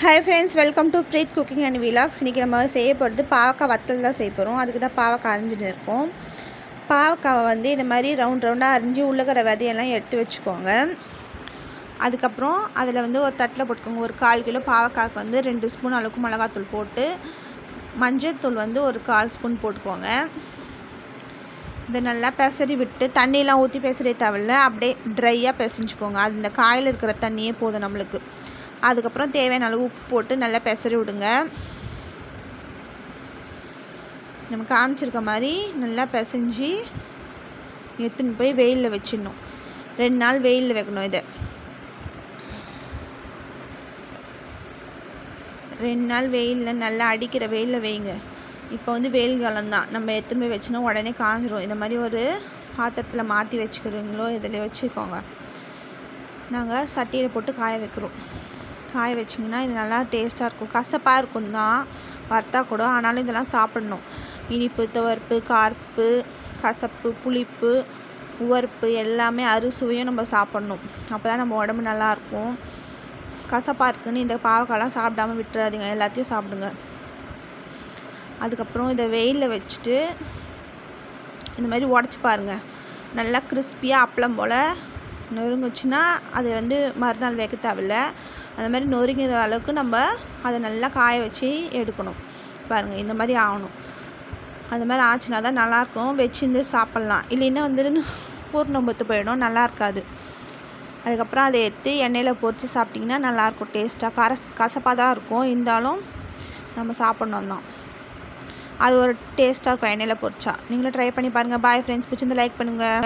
Hi friends, welcome to breath cooking and vlogs. இன்றைக்கி நம்ம செய்ய போகிறது பாவக்காய் வத்தல் தான் செய்ய போகிறோம். அதுக்கு தான் பாவக்காய் அரிஞ்சுட்டு இருக்கோம். பாவக்காவை இந்த மாதிரி ரவுண்டாக அரிஞ்சு உள்ளக்கிற விதையெல்லாம் எடுத்து வச்சுக்கோங்க. அதுக்கப்புறம் அதில் ஒரு தட்டில் போட்டுக்கோங்க. ஒரு 1/4 கிலோ பாவக்காய்க்கு 2 ஸ்பூன் அளவுக்கு மிளகாத்தூள் போட்டு, மஞ்சள்தூள் ஒரு 1/4 ஸ்பூன் போட்டுக்கோங்க. இதை நல்லா பெசரி விட்டு, தண்ணியெலாம் ஊற்றி பெசரிய தேவையில்ல, அப்படியே ட்ரையாக பெசஞ்சுக்கோங்க. அது இந்த காயில் இருக்கிற தண்ணியே போதும் நம்மளுக்கு. அதுக்கப்புறம் தேவையான அளவு உப்பு போட்டு நல்லா பெசரி விடுங்க. நம்ம காமிச்சிருக்க மாதிரி நல்லா பிசைஞ்சு எடுத்துன்னு போய் வெயிலில் வச்சிடணும். 2 நாள் வெயிலில் வைக்கணும். இதை 2 நாள் வெயிலில் நல்லா அடிக்கிற வெயிலில் வைங்க. இப்போ வெயில் காலம் தான், நம்ம எடுத்துன்னு போய் வச்சுனா உடனே காஞ்சிரும். இந்த மாதிரி ஒரு பாத்திரத்தில் மாற்றி வச்சுக்கிறீங்களோ இதில் வச்சுக்கோங்க. நாங்கள் சட்டியில் போட்டு காய வைக்கிறோம். காய வச்சிங்கன்னா இது நல்லா டேஸ்ட்டாக இருக்கும். கசப்பாக இருக்கும் தான் வறுத்தா கூட, ஆனாலும் இதெல்லாம் சாப்பிடணும். இனிப்பு, துவர்ப்பு, கார்ப்பு, கசப்பு, புளிப்பு, உவர்ப்பு எல்லாமே அறுசுவையும் நம்ம சாப்பிட்ணும். அப்போ தான் நம்ம உடம்பு நல்லாயிருக்கும். கசப்பாக இருக்குன்னு இந்த பாவக்காய்லாம் சாப்பிடாமல் விட்டுறாதீங்க, எல்லாத்தையும் சாப்பிடுங்க. அதுக்கப்புறம் இதை வெயிலில் வச்சுட்டு இந்த மாதிரி உடச்சி பாருங்கள். நல்லா கிறிஸ்பியாக அப்பளம் போல் நொறுங்குச்சுன்னா அது மறுநாள் வைக்க தேவையில்ல. அந்த மாதிரி நொறுங்கிற அளவுக்கு நம்ம அதை நல்லா காய வச்சு எடுக்கணும். பாருங்கள், இந்த மாதிரி ஆகணும். அது மாதிரி ஆச்சுன்னா தான் நல்லாயிருக்கும். வச்சுருந்து சாப்பிட்லாம். இல்லைன்னா பூர்ணம் பத்து போயிடும், நல்லா இருக்காது. அதுக்கப்புறம் அதை எடுத்து எண்ணெயில் பொரித்து சாப்பிட்டிங்கன்னா நல்லாயிருக்கும். டேஸ்ட்டாக கசப்பாக தான் இருக்கும், இருந்தாலும் நம்ம சாப்பிட்ணும் தான். அது ஒரு டேஸ்ட்டாக இருக்கும் எண்ணெயில் பொரிச்சா. நீங்களும் ட்ரை பண்ணி பாருங்கள். பாய் ஃப்ரெண்ட்ஸ், பிடிச்சிருந்து லைக் பண்ணுங்கள்.